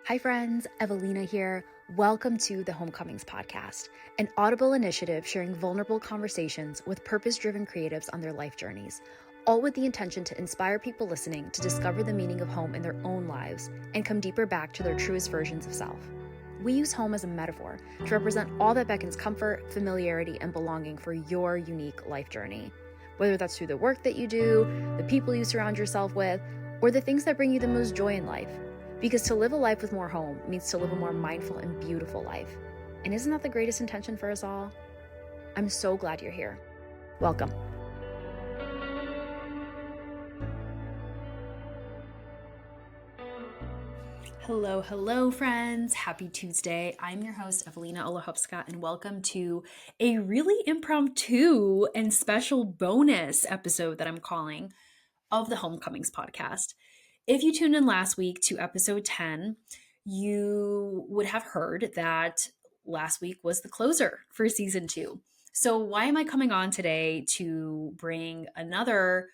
Hi friends, Evelina here. Welcome to the Homecomings podcast, an Audible initiative sharing vulnerable conversations with purpose-driven creatives on their life journeys, all with the intention to inspire people listening to discover the meaning of home in their own lives and come deeper back to their truest versions of self. We use home as a metaphor to represent all that beckons comfort, familiarity, and belonging for your unique life journey. Whether that's through the work that you do, the people you surround yourself with, or the things that bring you the most joy in life. Because to live a life with more home means to live a more mindful and beautiful life. And isn't that the greatest intention for us all? I'm so glad you're here. Welcome. Hello, friends. Happy Tuesday. I'm your host, Evelina Olachowska, and welcome to a really impromptu and special bonus episode that I'm calling of the Homecomings podcast. If you tuned in last week to episode 10, you would have heard that last week was the closer for season 2. So why am I coming on today to bring another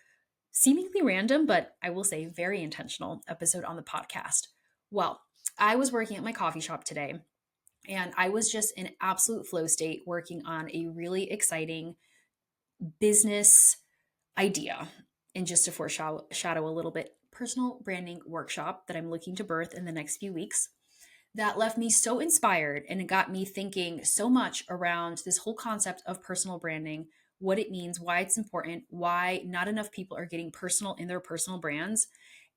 seemingly random, but I will say very intentional episode on the podcast? Well, I was working at my coffee shop today and I was just in absolute flow state working on a really exciting business idea. And just to foreshadow a little bit, personal branding workshop that I'm looking to birth in the next few weeks that left me so inspired, and it got me thinking so much around this whole concept of personal branding, what it means, why it's important, why not enough people are getting personal in their personal brands.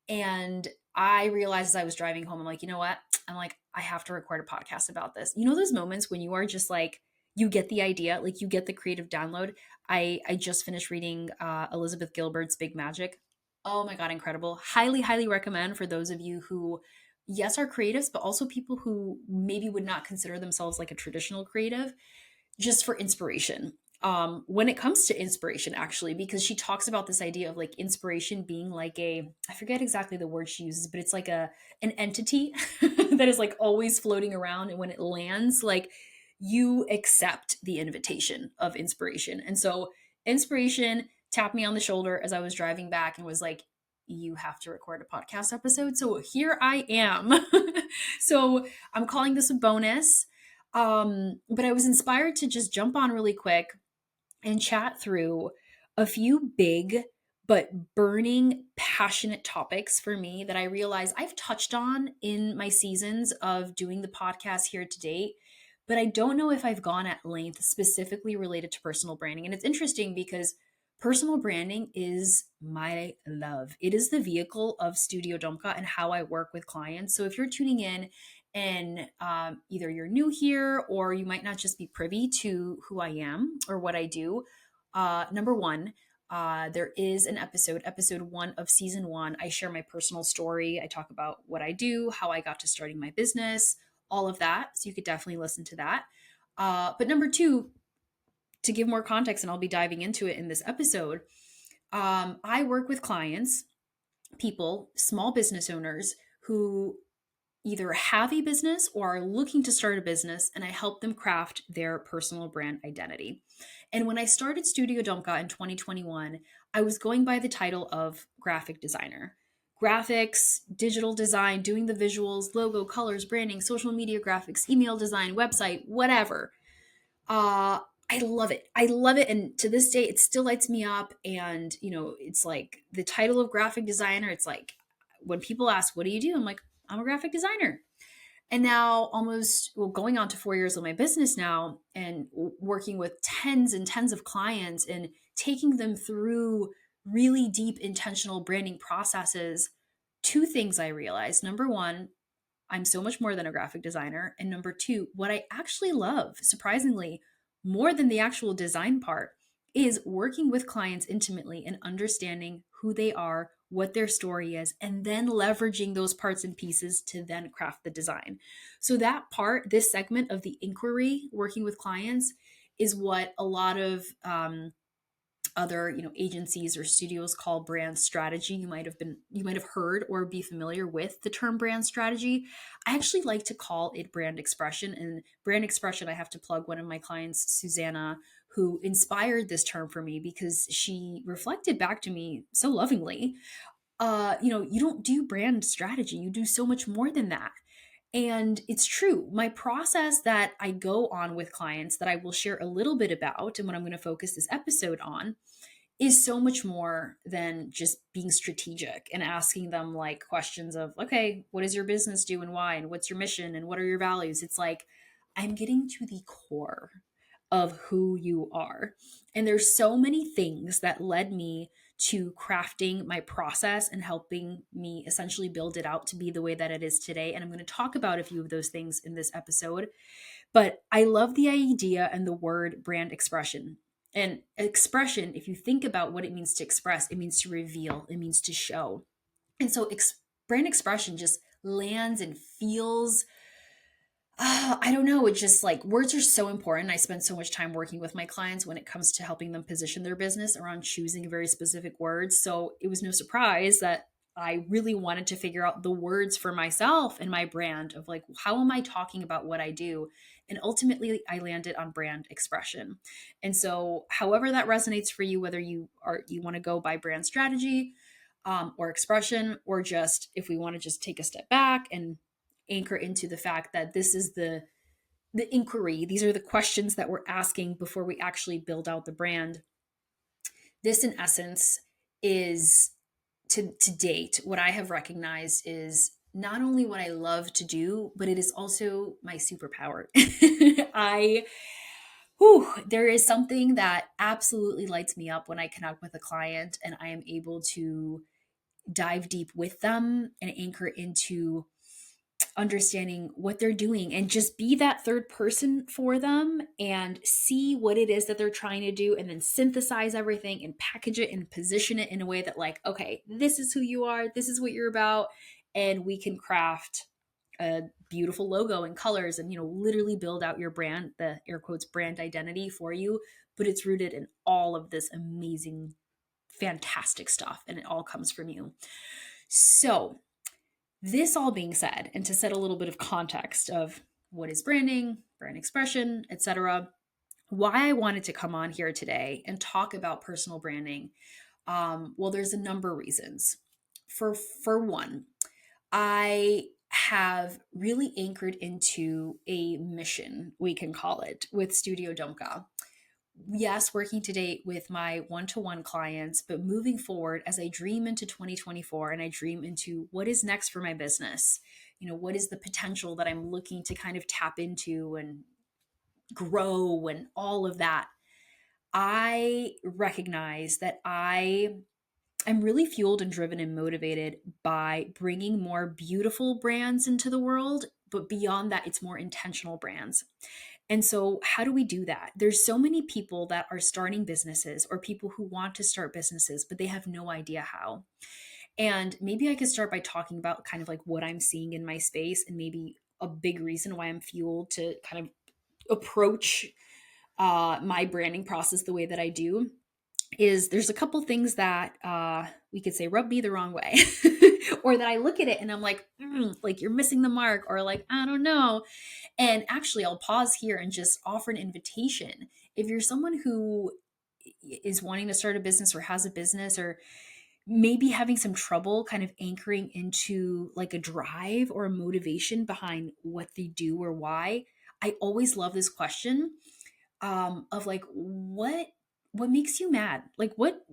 And I realized as I was driving home, I'm like, you know what? I have to record a podcast about this. You know, those moments when you are just like, you get the idea, like you get the creative download. I just finished reading Elizabeth Gilbert's Big Magic. Oh my God, incredible. Highly recommend for those of you who, yes, are creatives, but also people who maybe would not consider themselves like a traditional creative, just for inspiration. When it comes to inspiration, actually, because she talks about this idea of like inspiration being like I forget exactly the word she uses, but it's like an entity that is like always floating around. And when it lands, like you accept the invitation of inspiration. And so inspiration tapped me on the shoulder as I was driving back and was like, you have to record a podcast episode. So here I am. So I'm calling this a bonus. But I was inspired to just jump on really quick and chat through a few big but burning, passionate topics for me that I realize I've touched on in my seasons of doing the podcast here to date, but I don't know if I've gone at length specifically related to personal branding. And it's interesting because personal branding is my love. It is the vehicle of Studio Domka and how I work with clients. So if you're tuning in and either you're new here or you might not just be privy to who I am or what I do, number one, there is an episode 1 of season 1. I share my personal story. I talk about what I do, how I got to starting my business, all of that. So you could definitely listen to that. But number 2, to give more context, and I'll be diving into it in this episode, I work with clients, people, small business owners who either have a business or are looking to start a business, and I help them craft their personal brand identity. And when I started Studio Domka in 2021, I was going by the title of graphic designer. Graphics, digital design, doing the visuals, logo, colors, branding, social media graphics, email design, website, whatever. I love it. I love it. And to this day, it still lights me up. And, you know, it's like the title of graphic designer. It's like when people ask, what do you do? I'm like, I'm a graphic designer. And now going on to 4 years of my business now and working with tens and tens of clients and taking them through really deep intentional branding processes. 2 things I realized. Number 1, I'm so much more than a graphic designer. And number 2, what I actually love, surprisingly, more than the actual design part, is working with clients intimately and understanding who they are, what their story is, and then leveraging those parts and pieces to then craft the design. So that part, this segment of the inquiry, working with clients, is what a lot of other agencies or studios call brand strategy. You might have heard or be familiar with the term brand strategy. I actually like to call it brand expression. And brand expression, I have to plug one of my clients, Susanna, who inspired this term for me because she reflected back to me so lovingly. You don't do brand strategy, you do so much more than that. And it's true. My process that I go on with clients that I will share a little bit about and what I'm going to focus this episode on is so much more than just being strategic and asking them like questions of, okay, what does your business do and why? And what's your mission? And what are your values? It's like, I'm getting to the core of who you are. And there's so many things that led me to crafting my process and helping me essentially build it out to be the way that it is today. And I'm going to talk about a few of those things in this episode. But I love the idea and the word brand expression. And expression, if you think about what it means to express, it means to reveal, it means to show. And so brand expression just lands and feels, I don't know. It's just like words are so important. I spend so much time working with my clients when it comes to helping them position their business around choosing very specific words. So it was no surprise that I really wanted to figure out the words for myself and my brand of like, how am I talking about what I do? And ultimately, I landed on brand expression. And so, however that resonates for you, whether you want to go by brand strategy, or expression, or just if we want to just take a step back and anchor into the fact that this is the inquiry, these are the questions that we're asking before we actually build out the brand. This in essence is to date what I have recognized is not only what I love to do, but it is also my superpower. I there is something that absolutely lights me up when I connect with a client and I am able to dive deep with them and anchor into understanding what they're doing and just be that third person for them and see what it is that they're trying to do and then synthesize everything and package it and position it in a way that like, okay, this is who you are, this is what you're about, and we can craft a beautiful logo and colors and literally build out your brand, the air quotes brand identity for you, but it's rooted in all of this amazing fantastic stuff and it all comes from you. So this all being said, and to set a little bit of context of what is branding, brand expression, etc., why I wanted to come on here today and talk about personal branding, well, there's a number of reasons. For one, I have really anchored into a mission, we can call it, with Studio Domka. Yes, working to date with my one-to-one clients, but moving forward as I dream into 2024 and I dream into what is next for my business, what is the potential that I'm looking to kind of tap into and grow and all of that. I recognize that I'm really fueled and driven and motivated by bringing more beautiful brands into the world, but beyond that, it's more intentional brands. And so, how do we do that? There's so many people that are starting businesses or people who want to start businesses, but they have no idea how. And maybe I could start by talking about kind of like what I'm seeing in my space and maybe a big reason why I'm fueled to kind of approach my branding process the way that I do is there's a couple things that we could say rub me the wrong way or that I look at it and I'm like you're missing the mark or like, I don't know. And actually, I'll pause here and just offer an invitation. If you're someone who is wanting to start a business or has a business or maybe having some trouble kind of anchoring into like a drive or a motivation behind what they do or why, I always love this question of like, what makes you mad? Like what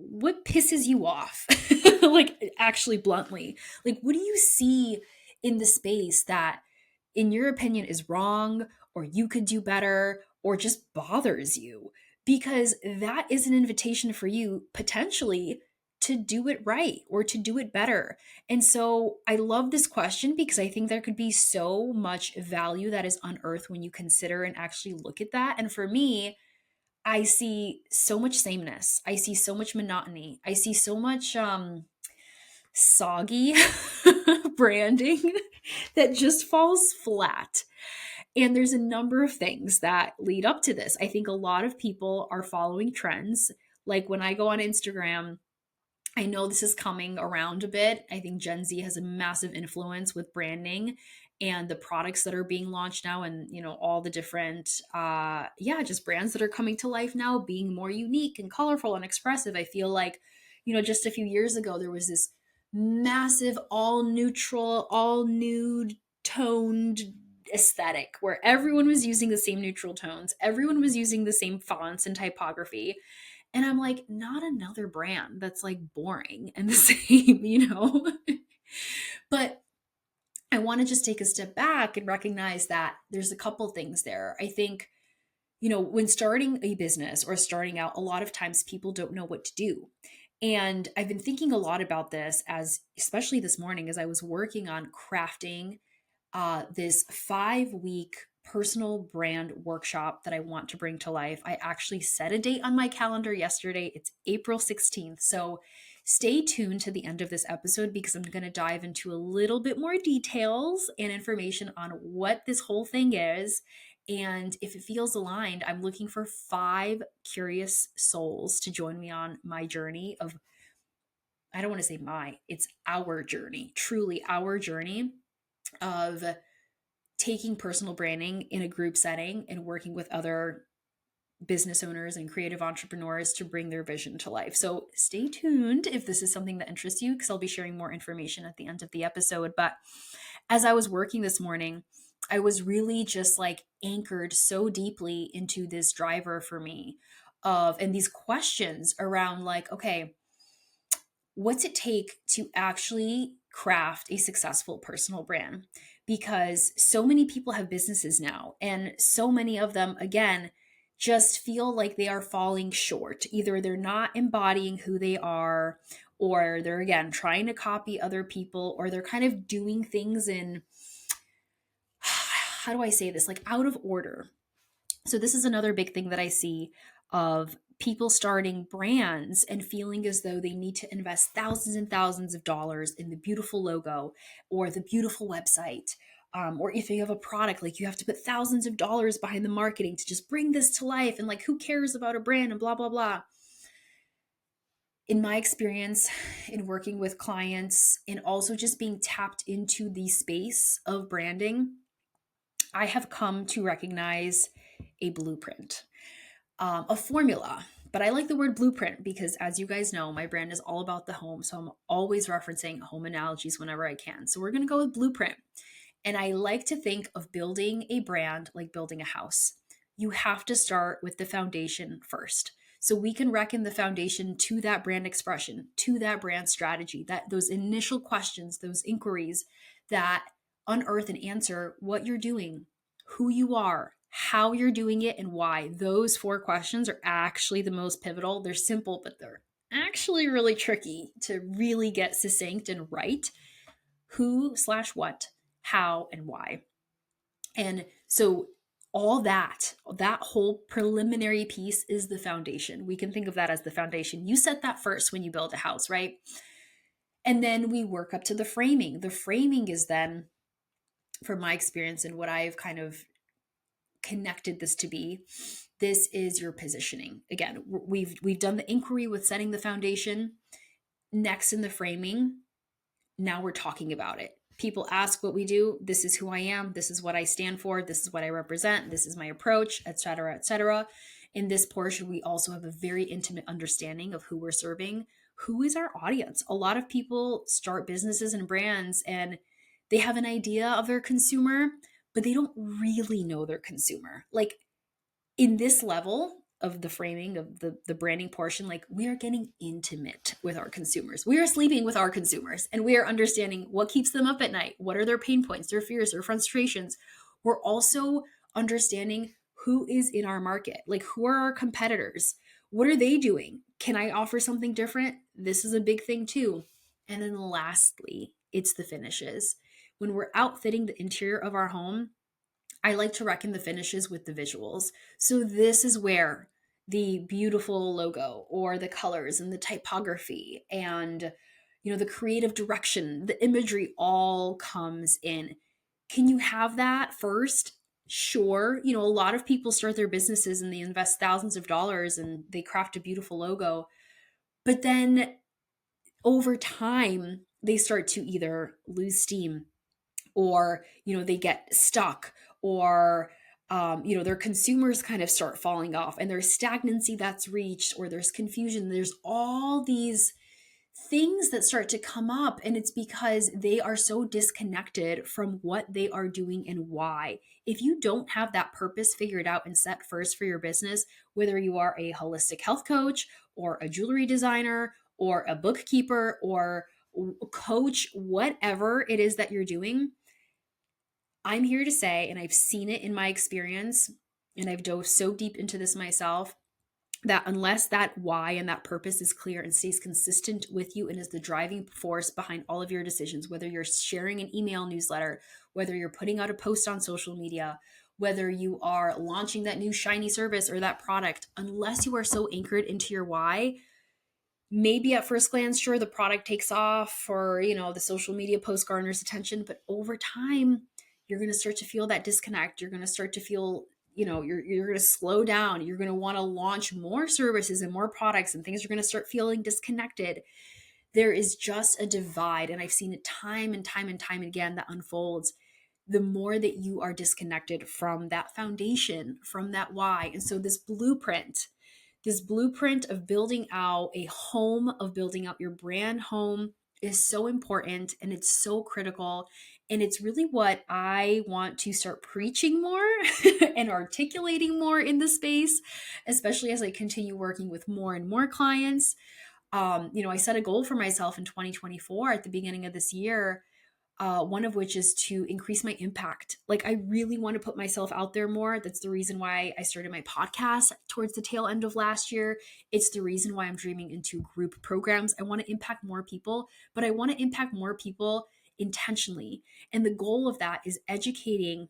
pisses you off? Like actually bluntly, like what do you see in the space that in your opinion is wrong or you could do better or just bothers you? Because that is an invitation for you potentially to do it right or to do it better. And so I love this question because I think there could be so much value that is unearthed when you consider and actually look at that. And for me, I see so much sameness. I see so much monotony. I see so much soggy branding that just falls flat. And there's a number of things that lead up to this. I think a lot of people are following trends. Like when I go on Instagram, I know this is coming around a bit. I think Gen Z has a massive influence with branding and the products that are being launched now and all the different just brands that are coming to life now being more unique and colorful and expressive. I feel like just a few years ago there was this massive all neutral, all nude toned aesthetic where everyone was using the same neutral tones, everyone was using the same fonts and typography. And I'm like, not another brand that's like boring and the same, you know? But I want to just take a step back and recognize that there's a couple things there. I think, when starting a business or starting out, a lot of times people don't know what to do. And I've been thinking a lot about this, as especially this morning as I was working on crafting this 5-week personal brand workshop that I want to bring to life. I actually set a date on my calendar yesterday. It's April 16th. So stay tuned to the end of this episode because I'm going to dive into a little bit more details and information on what this whole thing is. And if it feels aligned, I'm looking for 5 curious souls to join me on my journey of, I don't want to say it's our journey, truly our journey of taking personal branding in a group setting and working with other business owners and creative entrepreneurs to bring their vision to life. So stay tuned if this is something that interests you, because I'll be sharing more information at the end of the episode. But as I was working this morning, I was really just like anchored so deeply into this driver for me and these questions around like, okay, what's it take to actually craft a successful personal brand? Because so many people have businesses now, and so many of them, again, just feel like they are falling short. Either they're not embodying who they are, or they're, again, trying to copy other people, or they're kind of doing things in, how do I say this, like out of order. So this is another big thing that I see of people starting brands and feeling as though they need to invest thousands and thousands of dollars in the beautiful logo or the beautiful website. Or if you have a product, like you have to put thousands of dollars behind the marketing to just bring this to life. And like, who cares about a brand and blah, blah, blah. In my experience in working with clients and also just being tapped into the space of branding, I have come to recognize a blueprint, a formula. But I like the word blueprint because, as you guys know, my brand is all about the home. So I'm always referencing home analogies whenever I can. So we're going to go with blueprint. And I like to think of building a brand like building a house. You have to start with the foundation first. So we can reckon the foundation to that brand expression, to that brand strategy, that those initial questions, those inquiries that unearth and answer what you're doing, who you are, how you're doing it, and why. Those 4 questions are actually the most pivotal. They're simple, but they're actually really tricky to really get succinct and right. Who/what, how, and why. And so all that whole preliminary piece is the foundation. We can think of that as the foundation. You set that first when you build a house, right? And then we work up to the framing. The framing is then, from my experience and what I've kind of connected this to be, this is your positioning. Again, we've done the inquiry with setting the foundation. Next, in the framing, now we're talking about it. People ask what we do. This is who I am. This is what I stand for. This is what I represent. This is my approach, et cetera, et cetera. In this portion, we also have a very intimate understanding of who we're serving. Who is our audience? A lot of people start businesses and brands and they have an idea of their consumer, but they don't really know their consumer. Like, in this level of the framing of the branding portion, like, we are getting intimate with our consumers. We are sleeping with our consumers and we are understanding what keeps them up at night. What are their pain points, their fears, their frustrations? We're also understanding who is in our market. Like, who are our competitors? What are they doing? Can I offer something different? This is a big thing too. And then lastly, it's the finishes. When we're outfitting the interior of our home, I like to reckon the finishes with the visuals. So this is where the beautiful logo or the colors and the typography and the creative direction, the imagery all comes in. Can you have that first? Sure. A lot of people start their businesses and they invest thousands of dollars and they craft a beautiful logo. But then over time, they start to either lose steam or they get stuck, or their consumers kind of start falling off and there's stagnancy that's reached, or there's confusion. There's all these things that start to come up, and it's because they are so disconnected from what they are doing and why. If you don't have that purpose figured out and set first for your business, whether you are a holistic health coach or a jewelry designer or a bookkeeper or coach, whatever it is that you're doing, I'm here to say, and I've seen it in my experience, and I've dove so deep into this myself, that unless that why and that purpose is clear and stays consistent with you and is the driving force behind all of your decisions, whether you're sharing an email newsletter, whether you're putting out a post on social media, whether you are launching that new shiny service or that product, unless you are so anchored into your why, maybe at first glance, sure, the product takes off or, the social media post garners attention, but over time, you're going to start to feel that disconnect. You're going to start to feel, you're going to slow down. You're going to want to launch more services and more products, and things are going to start feeling disconnected. There is just a divide. And I've seen it time and time and time again that unfolds the more that you are disconnected from that foundation, from that why. And so this blueprint of building out a home, of building out your brand home, is so important, and it's so critical. And it's really what I want to start preaching more and articulating more in the space, especially as I continue working with more and more clients. I set a goal for myself in 2024 at the beginning of this year, one of which is to increase my impact. Like, I really want to put myself out there more. That's the reason why I started my podcast towards the tail end of last year. It's the reason why I'm dreaming into group programs. I want to impact more people, but I want to impact more people intentionally. And the goal of that is educating,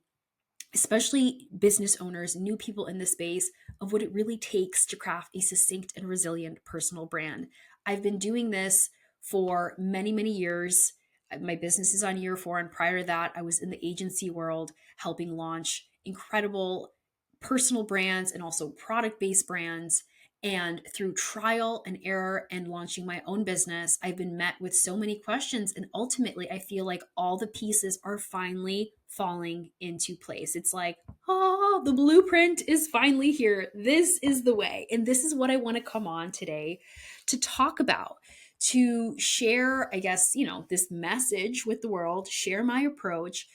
especially business owners, new people in the space, of what it really takes to craft a succinct and resilient personal brand. I've been doing this for many, many years. My business is on year 4. And prior to that, I was in the agency world helping launch incredible personal brands and also product based brands. And through trial and error and launching my own business, I've been met with so many questions. And ultimately, I feel like all the pieces are finally falling into place. It's like, oh, the blueprint is finally here. This is the way. And this is what I want to come on today to talk about, to share, I guess, this message with the world, share my approach.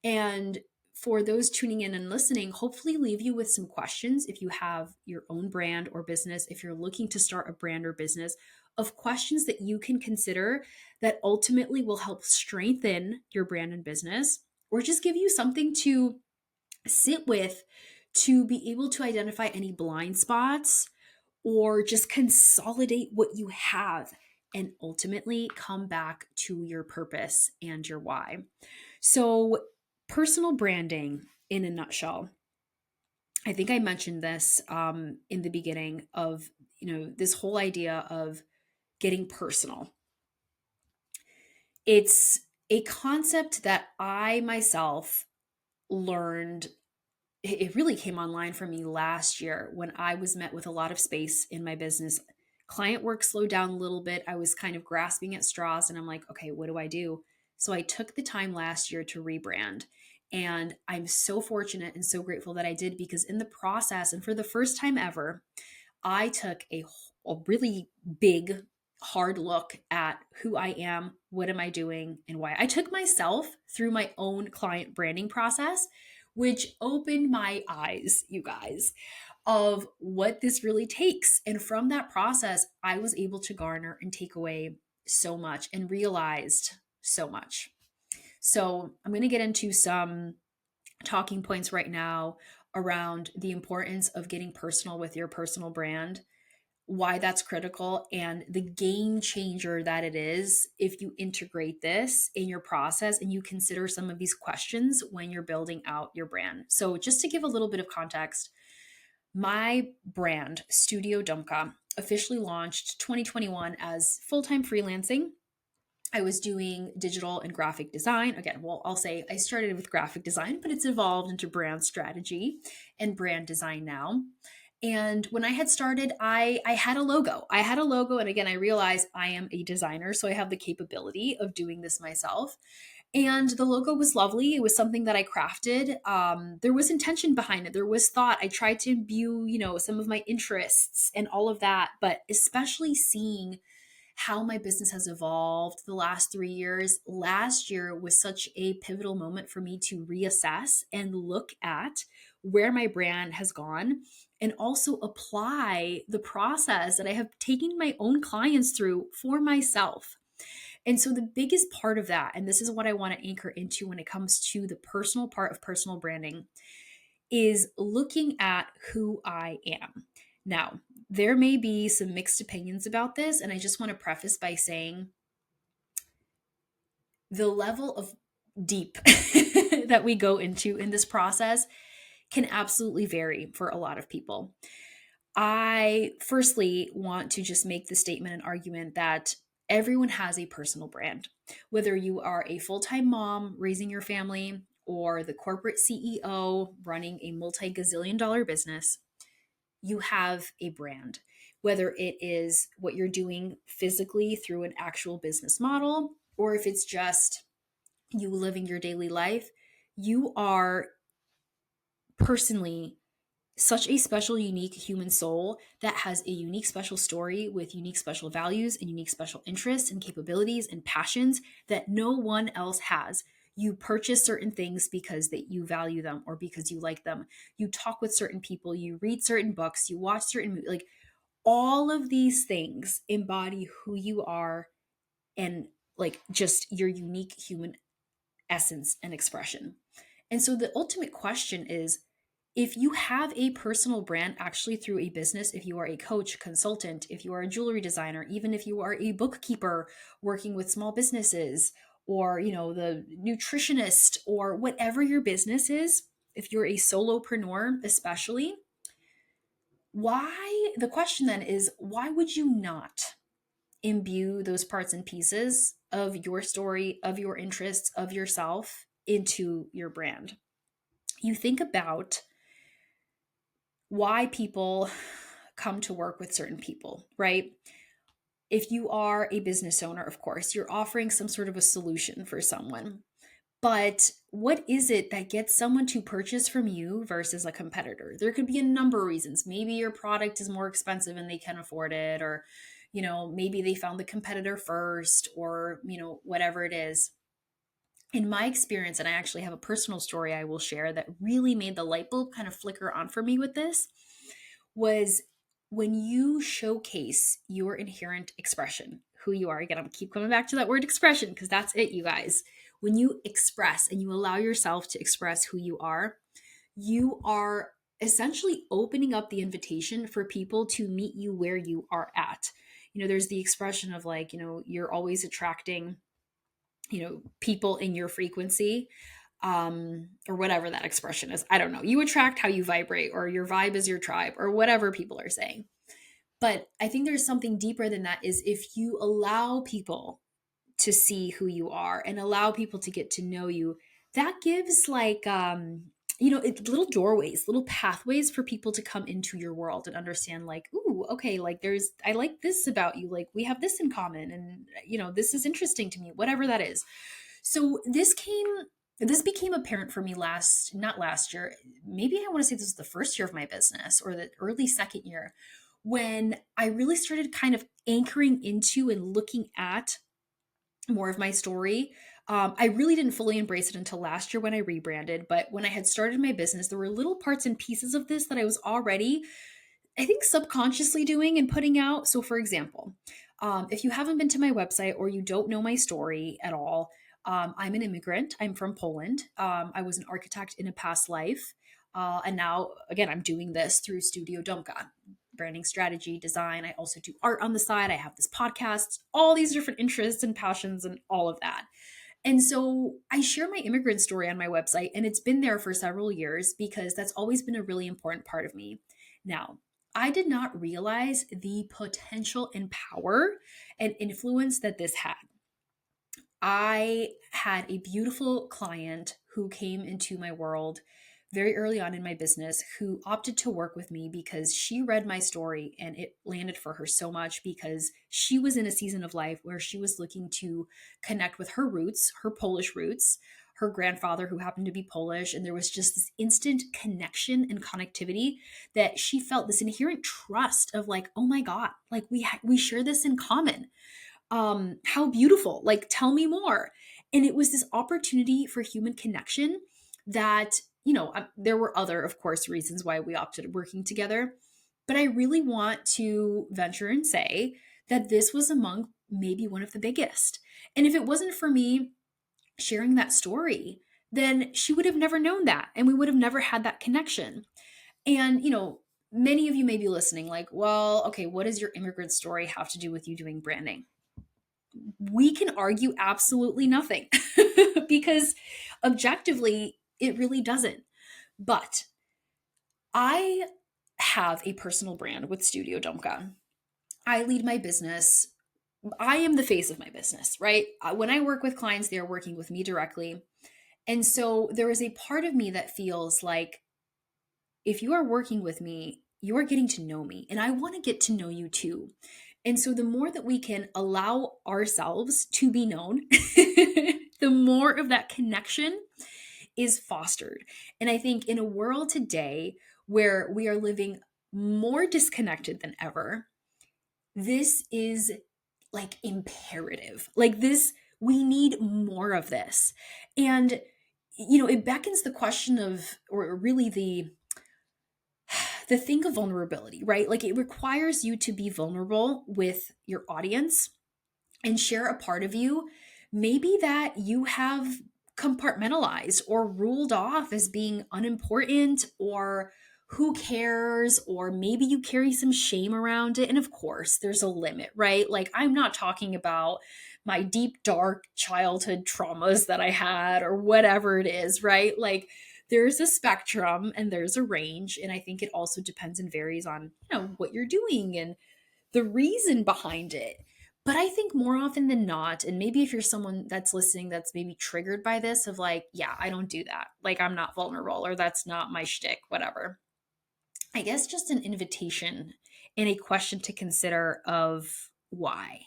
And for those tuning in and listening, hopefully leave you with some questions if you have your own brand or business, if you're looking to start a brand or business, of questions that you can consider that ultimately will help strengthen your brand and business, or just give you something to sit with to be able to identify any blind spots, or just consolidate what you have and ultimately come back to your purpose and your why. So, personal branding in a nutshell. I think I mentioned this in the beginning of, this whole idea of getting personal. It's a concept that I myself learned. It really came online for me last year when I was met with a lot of space in my business. Client work slowed down a little bit. I was kind of grasping at straws, and I'm like, okay, what do I do? So I took the time last year to rebrand. And I'm so fortunate and so grateful that I did, because in the process, and for the first time ever, I took a really big, hard look at who I am, what am I doing, and why. I took myself through my own client branding process, which opened my eyes, you guys, of what this really takes. And from that process, I was able to garner and take away so much and realized so much. So I'm going to get into some talking points right now around the importance of getting personal with your personal brand, why that's critical, and the game changer that it is if you integrate this in your process and you consider some of these questions when you're building out your brand. So, just to give a little bit of context, my brand, Studio Dumka, officially launched 2021 as full-time freelancing. I was doing digital and graphic design. Again, well, I'll say I started with graphic design, but it's evolved into brand strategy and brand design now. And when I had started, I had a logo. I had a logo. And again, I realized I am a designer, so I have the capability of doing this myself. And the logo was lovely. It was something that I crafted. There was intention behind it. There was thought. I tried to imbue, some of my interests and all of that, but especially seeing how my business has evolved the last 3 years. Last year was such a pivotal moment for me to reassess and look at where my brand has gone and also apply the process that I have taken my own clients through for myself. And so, the biggest part of that, and this is what I want to anchor into when it comes to the personal part of personal branding, is looking at who I am. Now, there may be some mixed opinions about this, and I just want to preface by saying the level of deep that we go into in this process can absolutely vary for a lot of people. I firstly want to just make the statement and argument that everyone has a personal brand. Whether you are a full time mom raising your family or the corporate CEO running a multi gazillion dollar business, you have a brand. Whether it is what you're doing physically through an actual business model, or if it's just you living your daily life, you are personally such a special, unique human soul that has a unique, special story with unique, special values and unique, special interests and capabilities and passions that no one else has. You purchase certain things because that you value them or because you like them. You talk with certain people, you read certain books, you watch certain movies. Like all of these things embody who you are and like just your unique human essence and expression. And so the ultimate question is, if you have a personal brand actually through a business, if you are a coach, consultant, if you are a jewelry designer, even if you are a bookkeeper working with small businesses, or the nutritionist, or whatever your business is, if you're a solopreneur especially, the question then is, why would you not imbue those parts and pieces of your story, of your interests, of yourself into your brand? You think about why people come to work with certain people, right? If you are a business owner, of course, you're offering some sort of a solution for someone. But what is it that gets someone to purchase from you versus a competitor? There could be a number of reasons. Maybe your product is more expensive and they can afford it, or, maybe they found the competitor first, or, whatever it is. In my experience, and I actually have a personal story I will share that really made the light bulb kind of flicker on for me with this, was when you showcase your inherent expression, who you are. Again, I'm keep coming back to that word expression because that's it, you guys. When you express and you allow yourself to express who you are essentially opening up the invitation for people to meet you where you are at. There's the expression of like, you're always attracting, people in your frequency, or whatever that expression is. I don't know. You attract how you vibrate, or your vibe is your tribe, or whatever people are saying. But I think there's something deeper than that, is if you allow people to see who you are and allow people to get to know you, that gives like little doorways, little pathways for people to come into your world and understand like, ooh, okay, like I like this about you, like we have this in common, and this is interesting to me, whatever that is. So this became apparent for me not last year, maybe I want to say this was the first year of my business or the early second year, when I really started kind of anchoring into and looking at more of my story. I really didn't fully embrace it until last year when I rebranded. But when I had started my business, there were little parts and pieces of this that I was already, I think, subconsciously doing and putting out. So, for example, if you haven't been to my website or you don't know my story at all, I'm an immigrant. I'm from Poland. I was an architect in a past life. And now, again, I'm doing this through Studio Domka, branding strategy, design. I also do art on the side. I have this podcast, all these different interests and passions and all of that. And so I share my immigrant story on my website, and it's been there for several years because that's always been a really important part of me. Now, I did not realize the potential and power and influence that this had. I had a beautiful client who came into my world very early on in my business, who opted to work with me because she read my story and it landed for her so much, because she was in a season of life where she was looking to connect with her roots, her Polish roots, her grandfather who happened to be Polish. And there was just this instant connection and connectivity that she felt, this inherent trust of like, oh my God, like we share this in common. How beautiful. Like, tell me more. And it was this opportunity for human connection that, there were other, of course, reasons why we opted working together. But I really want to venture and say that this was among maybe one of the biggest. And if it wasn't for me sharing that story, then she would have never known that. And we would have never had that connection. And, many of you may be listening like, well, okay, what does your immigrant story have to do with you doing branding? We can argue absolutely nothing because objectively, it really doesn't. But I have a personal brand with Studio Domka. I lead my business. I am the face of my business, right? When I work with clients, they are working with me directly. And so there is a part of me that feels like if you are working with me, you are getting to know me, and I want to get to know you too. And so the more that we can allow ourselves to be known, the more of that connection is fostered. And I think in a world today where we are living more disconnected than ever, this is like imperative. Like this, we need more of this. And, it beckons the question of, or really the thing of vulnerability, right? Like it requires you to be vulnerable with your audience and share a part of you, maybe that you have compartmentalized or ruled off as being unimportant or who cares, or maybe you carry some shame around it. And of course, there's a limit, right? Like, I'm not talking about my deep, dark childhood traumas that I had or whatever it is, right? Like, there's a spectrum and there's a range. And I think it also depends and varies on, what you're doing and the reason behind it. But I think more often than not, and maybe if you're someone that's listening that's maybe triggered by this, of like, yeah, I don't do that. Like, I'm not vulnerable, or that's not my shtick, whatever. I guess just an invitation and a question to consider of why.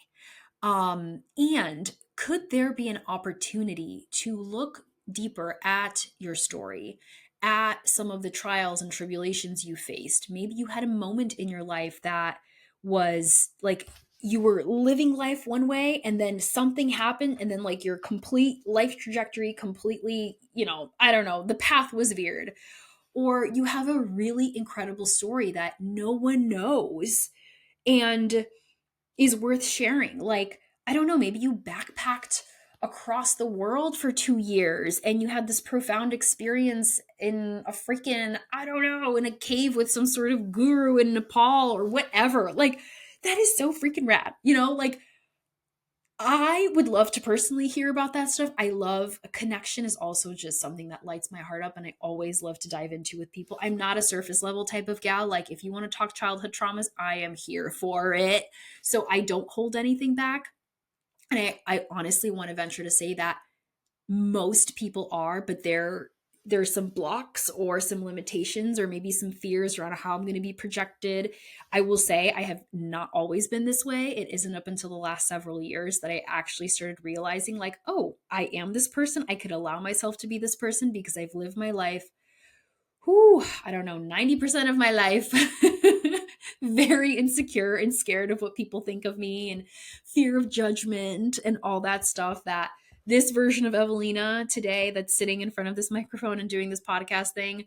And could there be an opportunity to look deeper at your story, at some of the trials and tribulations you faced? Maybe you had a moment in your life that was like you were living life one way and then something happened and then like your complete life trajectory completely, I don't know, the path was veered. Or you have a really incredible story that no one knows and is worth sharing. Like, I don't know, maybe you backpacked across the world for 2 years and you had this profound experience in a freaking, I don't know, in a cave with some sort of guru in Nepal or whatever. Like, that is so freaking rad, Like, I would love to personally hear about that stuff. I love a connection is also just something that lights my heart up and I always love to dive into with people. I'm not a surface level type of gal. Like if you want to talk childhood traumas, I am here for it. So I don't hold anything back. And I honestly want to venture to say that most people are, but there's some blocks or some limitations or maybe some fears around how I'm going to be projected. I will say I have not always been this way. It isn't up until the last several years that I actually started realizing like, oh, I am this person. I could allow myself to be this person because I've lived my life, I don't know, 90% of my life very insecure and scared of what people think of me and fear of judgment and all that stuff that this version of Evelina today that's sitting in front of this microphone and doing this podcast thing,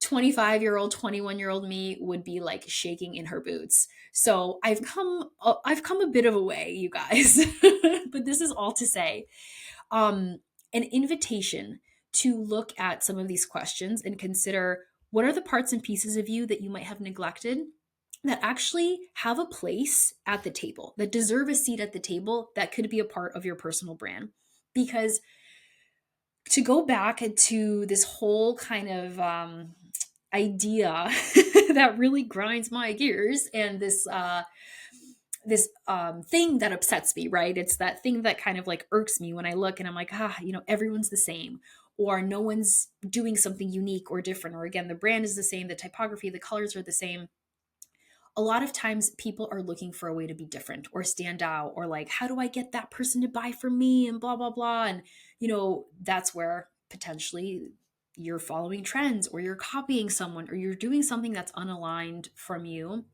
25-year-old, 21-year-old me would be like shaking in her boots. So I've come a bit of a way, you guys. But this is all to say, an invitation to look at some of these questions and consider what are the parts and pieces of you that you might have neglected that actually have a place at the table, that deserve a seat at the table, that could be a part of your personal brand. Because to go back to this whole kind of idea that really grinds my gears and this thing that upsets me, right? It's that thing that kind of like irks me when I look and I'm like, everyone's the same, or no one's doing something unique or different, or again, the brand is the same, the typography, the colors are the same. A lot of times people are looking for a way to be different or stand out, or like, how do I get that person to buy from me and blah, blah, blah. And, that's where potentially you're following trends or you're copying someone or you're doing something that's unaligned from you.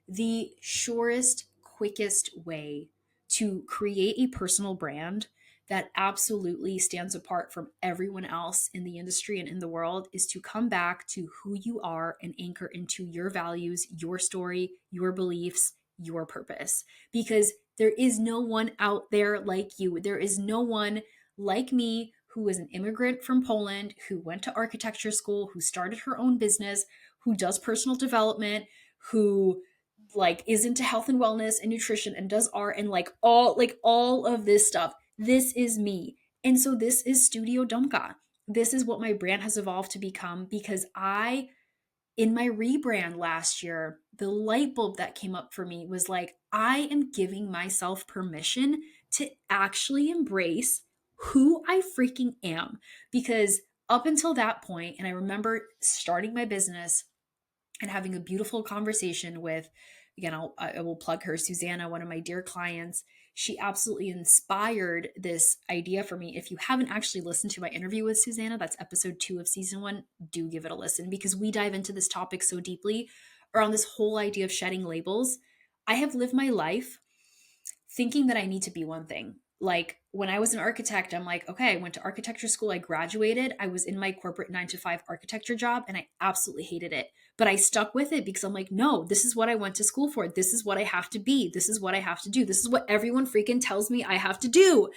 The surest, quickest way to create a personal brand that absolutely stands apart from everyone else in the industry and in the world is to come back to who you are and anchor into your values, your story, your beliefs, your purpose. Because there is no one out there like you. There is no one like me who is an immigrant from Poland, who went to architecture school, who started her own business, who does personal development, who like is into health and wellness and nutrition and does art and like all of this stuff. This is me. And so this is Studio Dumka. This is what my brand has evolved to become because in my rebrand last year, the light bulb that came up for me was like, I am giving myself permission to actually embrace who I freaking am. Because up until that point, and I remember starting my business and having a beautiful conversation with, again, I will plug her, Susanna, one of my dear clients. She absolutely inspired this idea for me. If you haven't actually listened to my interview with Susanna, that's episode 2 of season 1, do give it a listen because we dive into this topic so deeply around this whole idea of shedding labels. I have lived my life thinking that I need to be one thing. Like when I was an architect, I'm like, okay, I went to architecture school, I graduated, I was in my corporate 9 to 5 architecture job, and I absolutely hated it. But I stuck with it because I'm like, no, this is what I went to school for. This is what I have to be. This is what I have to do. This is what everyone freaking tells me I have to do.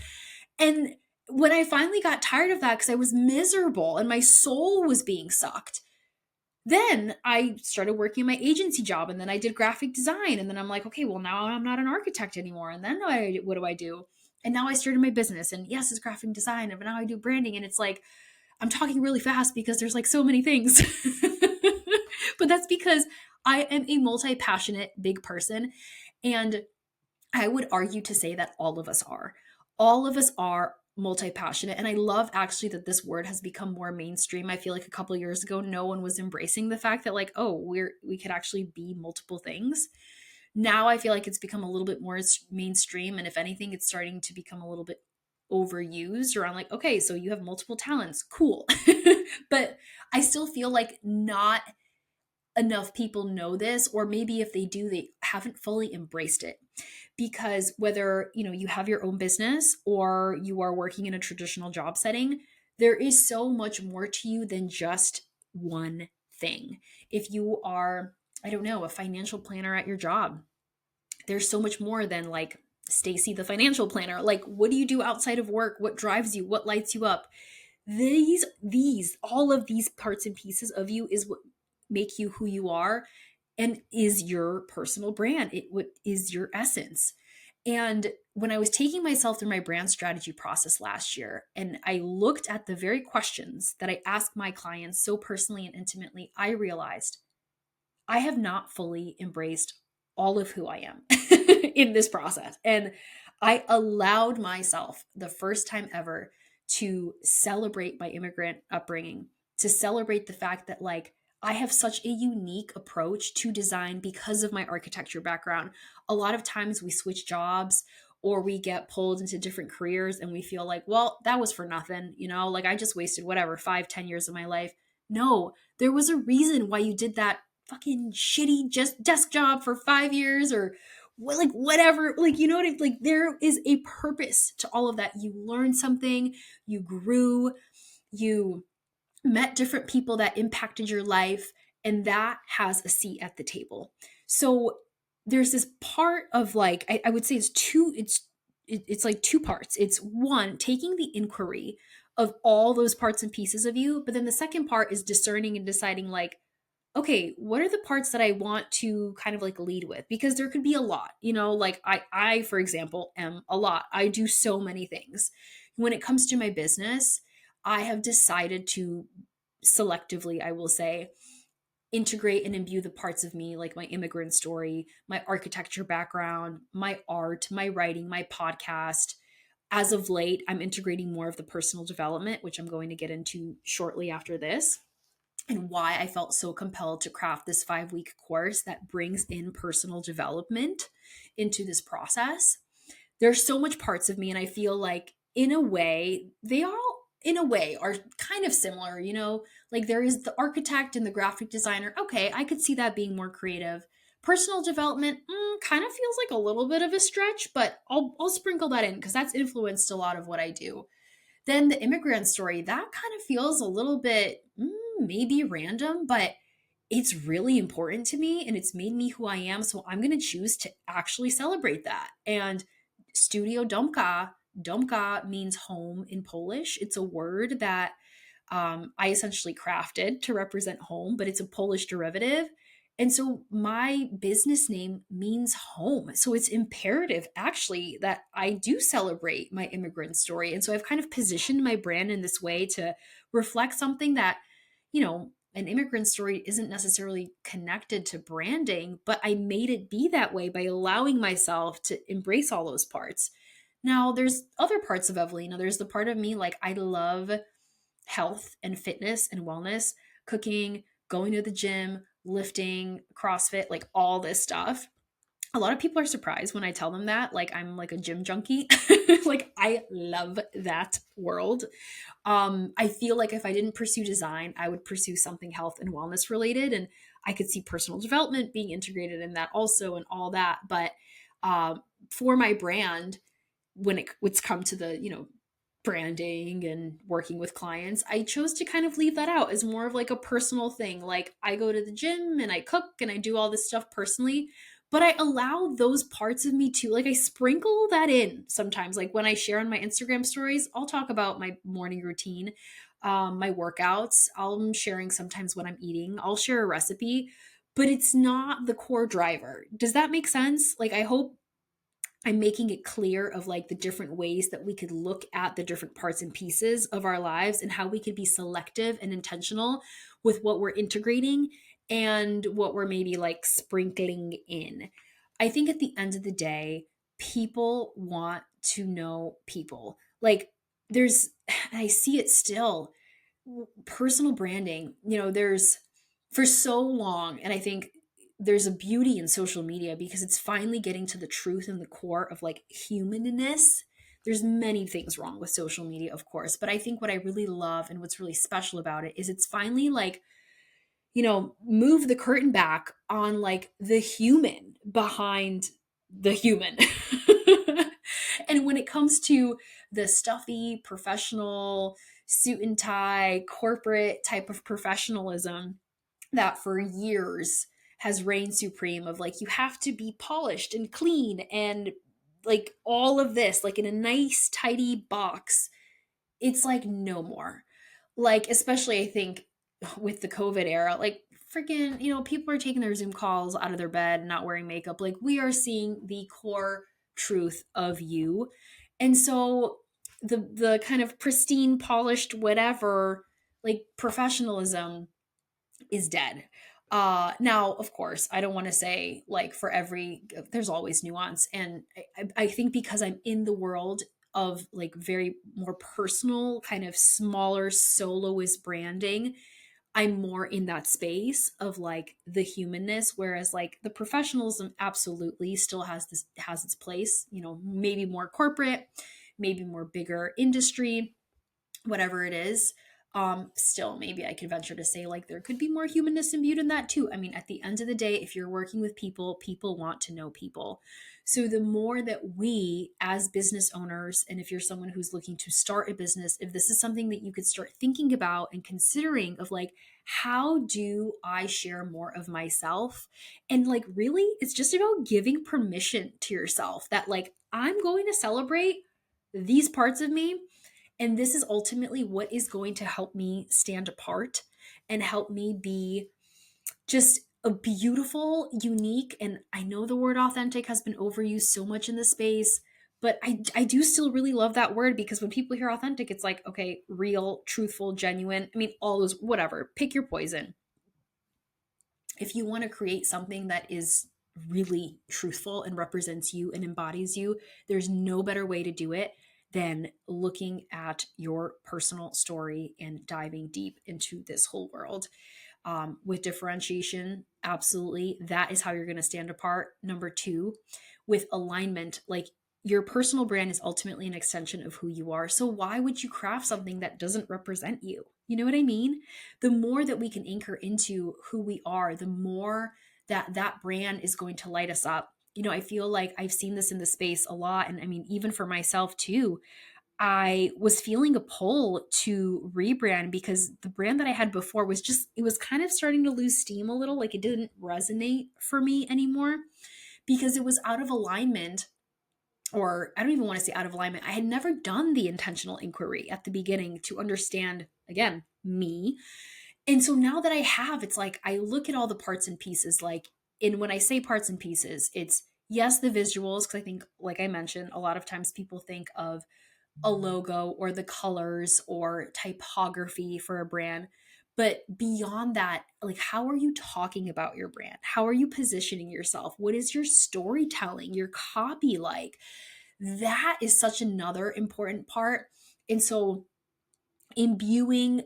And when I finally got tired of that because I was miserable and my soul was being sucked, then I started working my agency job and then I did graphic design. And then I'm like, okay, well, now I'm not an architect anymore. And then what do I do? And now I started my business. And yes, it's graphic design. But now I do branding. And it's like, I'm talking really fast because there's like so many things. But that's because I am a multi-passionate big person. And I would argue to say that all of us are. All of us are multi-passionate. And I love actually that this word has become more mainstream. I feel like a couple of years ago, no one was embracing the fact that like, oh, we could actually be multiple things. Now I feel like it's become a little bit more mainstream. And if anything, it's starting to become a little bit overused around like, okay, so you have multiple talents. Cool. But I still feel like not enough people know this, or maybe if they do, they haven't fully embraced it. Because whether, you have your own business or you are working in a traditional job setting, there is so much more to you than just one thing. If you are, I don't know, a financial planner at your job, there's so much more than like Stacy the financial planner. Like, what do you do outside of work? What drives you? What lights you up? All of these parts and pieces of you is what make you who you are and is your personal brand. What is your essence. And when I was taking myself through my brand strategy process last year, and I looked at the very questions that I ask my clients so personally and intimately, I realized I have not fully embraced all of who I am in this process. And I allowed myself the first time ever to celebrate my immigrant upbringing, to celebrate the fact that like I have such a unique approach to design because of my architecture background. A lot of times we switch jobs or we get pulled into different careers and we feel like, well, that was for nothing, like I just wasted whatever, 5-10 years of my life. No, there was a reason why you did that fucking shitty just desk job for 5 years or like whatever, like, like there is a purpose to all of that. You learned something, you grew, you met different people that impacted your life, and that has a seat at the table. So there's this part of like, I would say it's like two parts. It's one, taking the inquiry of all those parts and pieces of you, but then the second part is discerning and deciding like, okay, what are the parts that I want to kind of like lead with? Because there could be a lot, like I, for example, am a lot. I do so many things. When it comes to my business, I have decided to selectively, I will say, integrate and imbue the parts of me, like my immigrant story, my architecture background, my art, my writing, my podcast. As of late, I'm integrating more of the personal development, which I'm going to get into shortly after this, and why I felt so compelled to craft this 5-week course that brings in personal development into this process. There's so much parts of me, and I feel like in a way, they all in a way are kind of similar, like there is the architect and the graphic designer. Okay, I could see that being more creative, Personal development kind of feels like a little bit of a stretch, but I'll sprinkle that in because that's influenced a lot of what I do. Then the immigrant story, that kind of feels a little bit maybe random, but it's really important to me and it's made me who I am. So I'm going to choose to actually celebrate that. And Studio Domka, Domka means home in Polish. It's a word that I essentially crafted to represent home, but it's a Polish derivative. And so my business name means home. So it's imperative actually that I do celebrate my immigrant story. And so I've kind of positioned my brand in this way to reflect something that, an immigrant story isn't necessarily connected to branding, but I made it be that way by allowing myself to embrace all those parts. Now, there's other parts of Evelina. There's the part of me like I love health and fitness and wellness, cooking, going to the gym, lifting, CrossFit, like all this stuff. A lot of people are surprised when I tell them that, like I'm like a gym junkie. Like I love that world. I feel like if I didn't pursue design, I would pursue something health and wellness related, and I could see personal development being integrated in that also and all that. But for my brand, when it's come to the branding and working with clients, I chose to kind of leave that out as more of like a personal thing. Like I go to the gym and I cook and I do all this stuff personally, but I allow those parts of me too. Like I sprinkle that in sometimes. Like when I share on my Instagram stories, I'll talk about my morning routine, my workouts. I'm sharing sometimes what I'm eating. I'll share a recipe, but it's not the core driver. Does that make sense? Like I hope I'm making it clear of like the different ways that we could look at the different parts and pieces of our lives and how we could be selective and intentional with what we're integrating and what we're maybe like sprinkling in. I think at the end of the day, people want to know people. Like there's, and I see it still, personal branding, there's for so long, and I think there's a beauty in social media because it's finally getting to the truth and the core of like humanness. There's many things wrong with social media, of course, but I think what I really love and what's really special about it is it's finally like, move the curtain back on like the human behind the human. And when it comes to the stuffy, professional, suit and tie, corporate type of professionalism that for years has reigned supreme of like, you have to be polished and clean and like all of this, like in a nice, tidy box, it's like no more. Like, especially I think with the COVID era, like freaking, people are taking their Zoom calls out of their bed, not wearing makeup. Like we are seeing the core truth of you. And so the kind of pristine, polished, whatever, like professionalism is dead. Now, of course, I don't want to say like for every, there's always nuance. And I think because I'm in the world of like very more personal, kind of smaller soloist branding, I'm more in that space of like the humanness, whereas like the professionalism absolutely still has its place, maybe more corporate, maybe more bigger industry, whatever it is. Still maybe I could venture to say like there could be more humanness imbued in that too. I mean, at the end of the day, if you're working with people, people want to know people. So the more that we as business owners, and if you're someone who's looking to start a business, if this is something that you could start thinking about and considering of like, how do I share more of myself? And like really it's just about giving permission to yourself that like I'm going to celebrate these parts of me, and this is ultimately what is going to help me stand apart and help me be just a beautiful, unique, and I know the word authentic has been overused so much in this space, but I do still really love that word because when people hear authentic, it's like, okay, real, truthful, genuine. I mean, all those, whatever, pick your poison. If you want to create something that is really truthful and represents you and embodies you, there's no better way to do it than looking at your personal story and diving deep into this whole world. With differentiation, absolutely, that is how you're going to stand apart. Number two, with alignment, like your personal brand is ultimately an extension of who you are. So why would you craft something that doesn't represent you? You know what I mean? The more that we can anchor into who we are, the more that brand is going to light us up. I feel like I've seen this in the space a lot. And I mean, even for myself too, I was feeling a pull to rebrand because the brand that I had before was just, it was kind of starting to lose steam a little. Like it didn't resonate for me anymore because it was out of alignment, or I don't even want to say out of alignment. I had never done the intentional inquiry at the beginning to understand, again, me. And so now that I have, it's like I look at all the parts and pieces. Like, and when I say parts and pieces, it's yes, the visuals, because I think, like I mentioned, a lot of times people think of a logo or the colors or typography for a brand. But beyond that, like, how are you talking about your brand? How are you positioning yourself? What is your storytelling, your copy like? That is such another important part. And so imbuing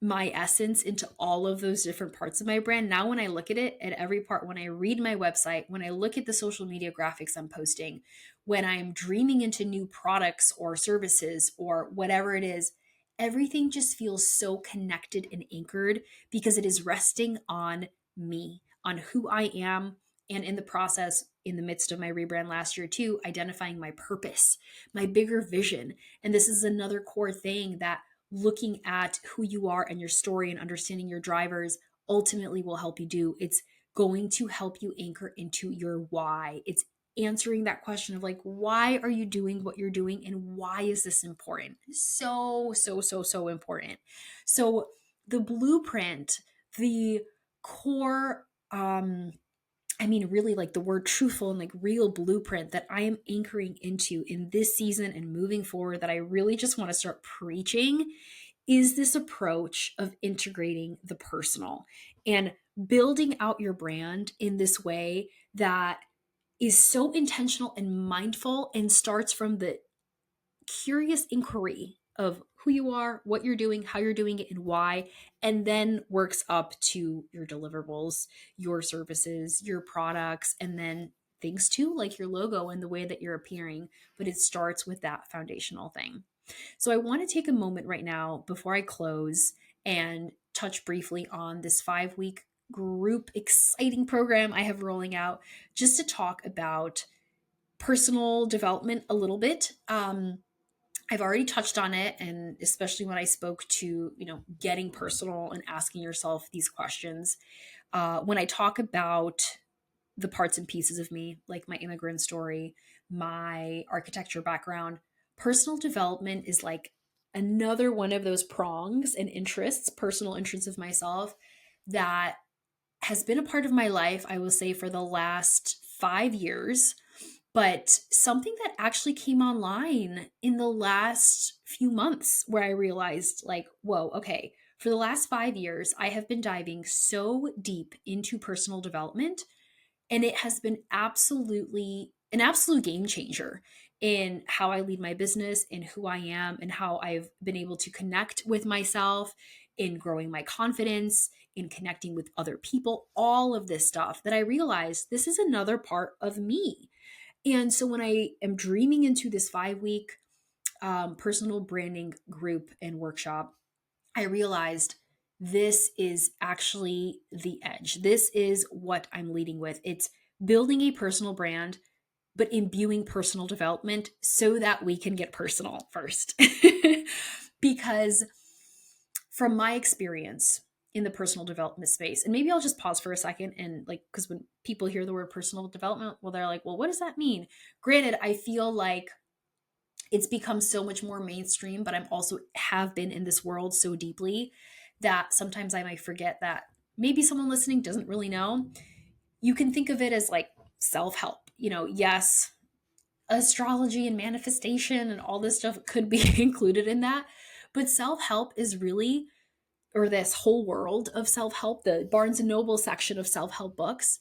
my essence into all of those different parts of my brand. Now, when I look at it at every part, when I read my website, when I look at the social media graphics I'm posting, when I'm dreaming into new products or services or whatever it is, everything just feels so connected and anchored because it is resting on me, on who I am. And in the process, in the midst of my rebrand last year too, identifying my purpose, my bigger vision. And this is another core thing that looking at who you are and your story and understanding your drivers ultimately will help you do. It's going to help you anchor into your why. It's answering that question of like, why are you doing what you're doing and why is this important? So important. So the blueprint, the core, I mean, really like the word truthful and like real blueprint that I am anchoring into in this season and moving forward, that I really just want to start preaching, is this approach of integrating the personal and building out your brand in this way that is so intentional and mindful and starts from the curious inquiry of who you are, what you're doing, how you're doing it, and why, and then works up to your deliverables, your services, your products, and then things too, like your logo and the way that you're appearing. But it starts with that foundational thing. So I want to take a moment right now before I close and touch briefly on this 5-week group exciting program I have rolling out, just to talk about personal development a little bit. I've already touched on it, and especially when I spoke to, getting personal and asking yourself these questions. When I talk about the parts and pieces of me, like my immigrant story, my architecture background, personal development is like another one of those prongs and interests, personal interests of myself, that has been a part of my life, I will say, for the last 5 years, but something that actually came online in the last few months where I realized, like, whoa, okay, for the last 5 years, I have been diving so deep into personal development, and it has been absolutely an absolute game changer in how I lead my business and who I am and how I've been able to connect with myself, in growing my confidence, in connecting with other people, all of this stuff that I realized this is another part of me. And so when I am dreaming into this 5-week personal branding group and workshop, I realized this is actually the edge. This is what I'm leading with. It's building a personal brand, but imbuing personal development so that we can get personal first. Because from my experience in the personal development space, and maybe I'll just pause for a second and like, because when people hear the word personal development, well, they're like, well, what does that mean? Granted, I feel like it's become so much more mainstream, but I'm also have been in this world so deeply that sometimes I might forget that maybe someone listening doesn't really know. You can think of it as like self-help. Yes, astrology and manifestation and all this stuff could be included in that, but self-help is really, or this whole world of self-help, the Barnes and Noble section of self-help books,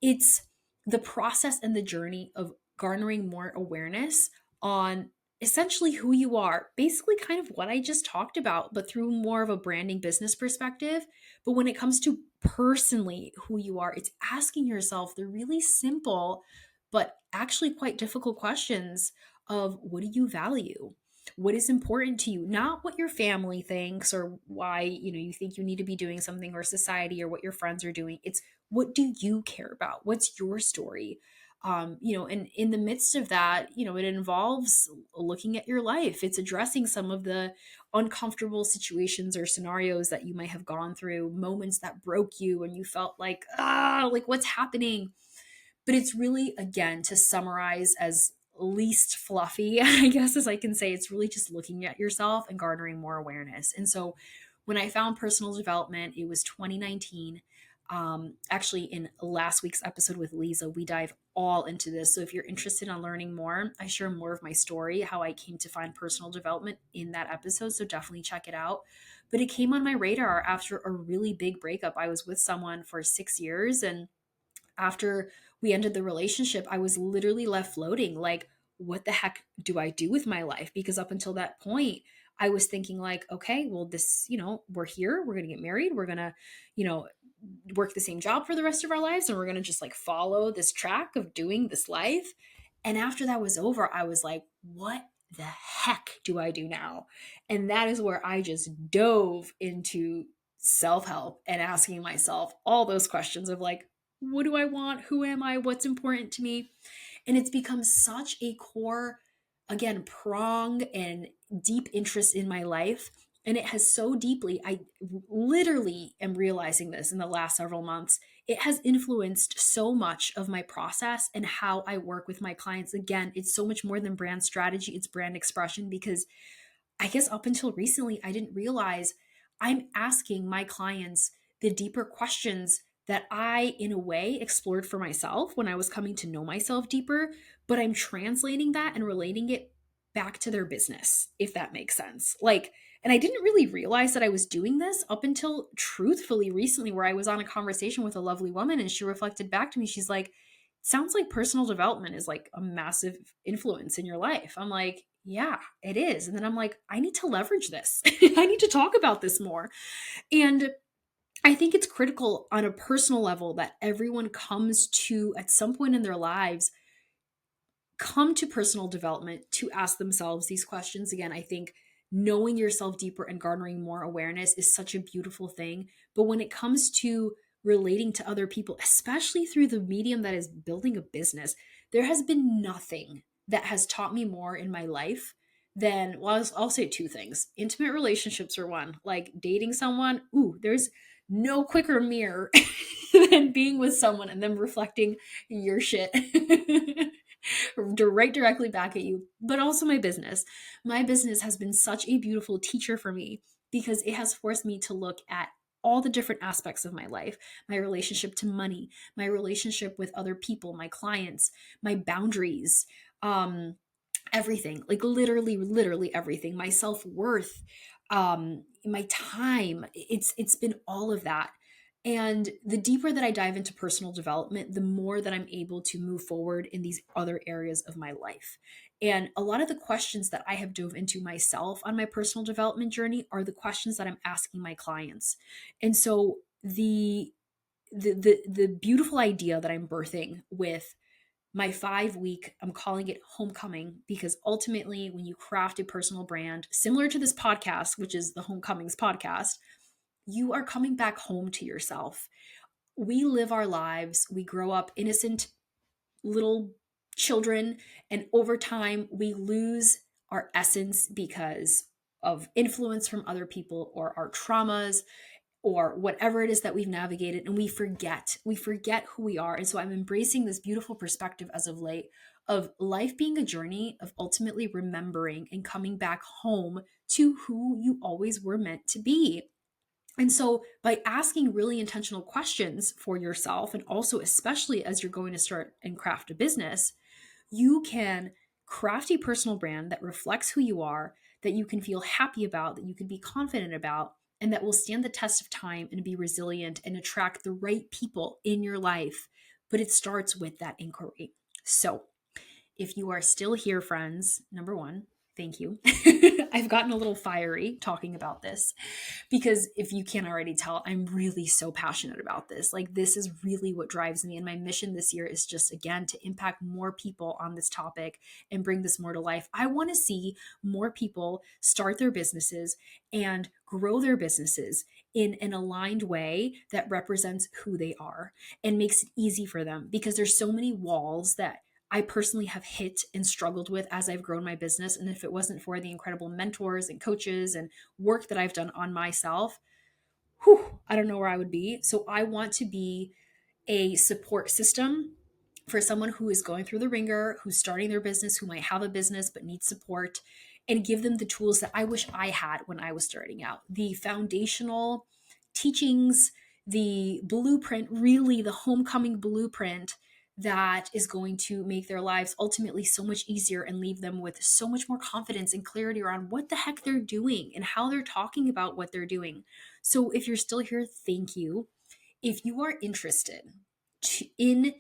it's the process and the journey of garnering more awareness on essentially who you are. Basically, kind of what I just talked about, but through more of a branding business perspective. But when it comes to personally who you are, it's asking yourself the really simple, but actually quite difficult questions of what do you value? What is important to you, not what your family thinks or why, you think you need to be doing something, or society, or what your friends are doing. It's, what do you care about? What's your story? And in the midst of that, it involves looking at your life. It's addressing some of the uncomfortable situations or scenarios that you might have gone through, moments that broke you and you felt like, like what's happening? But it's really, again, to summarize as least fluffy, I guess, as I can say, it's really just looking at yourself and garnering more awareness. And so when I found personal development, it was 2019. Actually, in last week's episode with Lisa, we dive all into this. So if you're interested in learning more, I share more of my story, how I came to find personal development in that episode. So definitely check it out. But it came on my radar after a really big breakup. I was with someone for 6 years, and after we ended the relationship, I was literally left floating. Like, what the heck do I do with my life? Because up until that point, I was thinking, like, okay, well, this, we're here, we're going to get married, we're going to, you know, work the same job for the rest of our lives, and we're going to just like follow this track of doing this life. And after that was over, I was like, what the heck do I do now? And that is where I just dove into self help and asking myself all those questions of like, what do I want? Who am I? What's important to me? And it's become such a core, again, prong and deep interest in my life. And it has so deeply, I literally am realizing this in the last several months. It has influenced so much of my process and how I work with my clients. Again, it's so much more than brand strategy, it's brand expression, because I guess up until recently, I didn't realize I'm asking my clients the deeper questions that I, in a way, explored for myself when I was coming to know myself deeper, but I'm translating that and relating it back to their business, if that makes sense. Like, and I didn't really realize that I was doing this up until truthfully recently, where I was on a conversation with a lovely woman and she reflected back to me. She's like, sounds like personal development is like a massive influence in your life. I'm like, yeah, it is. And then I'm like, I need to leverage this. I need to talk about this more. And I think it's critical on a personal level that everyone comes to, at some point in their lives, come to personal development to ask themselves these questions. Again, I think knowing yourself deeper and garnering more awareness is such a beautiful thing. But when it comes to relating to other people, especially through the medium that is building a business, there has been nothing that has taught me more in my life than, well, I'll say two things. Intimate relationships are one. Like dating someone, there's no quicker mirror than being with someone and them reflecting your shit directly back at you. But also my business. My business has been such a beautiful teacher for me because it has forced me to look at all the different aspects of my life, my relationship to money, my relationship with other people, my clients, my boundaries, everything, like literally everything, my self-worth, my time. It's been all of that. And the deeper that I dive into personal development, the more that I'm able to move forward in these other areas of my life. And a lot of the questions that I have dove into myself on my personal development journey are the questions that I'm asking my clients. And so the beautiful idea that I'm birthing with my 5 week, I'm calling it homecoming, because ultimately when you craft a personal brand similar to this podcast, which is the Homecomings podcast, you are coming back home to yourself. We live our lives, we grow up innocent little children, and over time we lose our essence because of influence from other people or our traumas or whatever it is that we've navigated, and we forget who we are. And so I'm embracing this beautiful perspective as of late of life being a journey of ultimately remembering and coming back home to who you always were meant to be. And so by asking really intentional questions for yourself, and also especially as you're going to start and craft a business, you can craft a personal brand that reflects who you are, that you can feel happy about, that you can be confident about, and that will stand the test of time and be resilient and attract the right people in your life. But it starts with that inquiry. So if you are still here, friends, number one, Thank you. I've gotten a little fiery talking about this because if you can't already tell, I'm really so passionate about this. Like, this is really what drives me. And my mission this year is just, again, to impact more people on this topic and bring this more to life. I want to see more people start their businesses and grow their businesses in an aligned way that represents who they are and makes it easy for them, because there's so many walls that I personally have hit and struggled with as I've grown my business. And if it wasn't for the incredible mentors and coaches and work that I've done on myself, I don't know where I would be. So I want to be a support system for someone who is going through the ringer, who's starting their business, who might have a business but needs support, and give them the tools that I wish I had when I was starting out. The foundational teachings, the blueprint, really the homecoming blueprint that is going to make their lives ultimately so much easier and leave them with so much more confidence and clarity around what the heck they're doing and how they're talking about what they're doing. So if you're still here, thank you. If you are interested in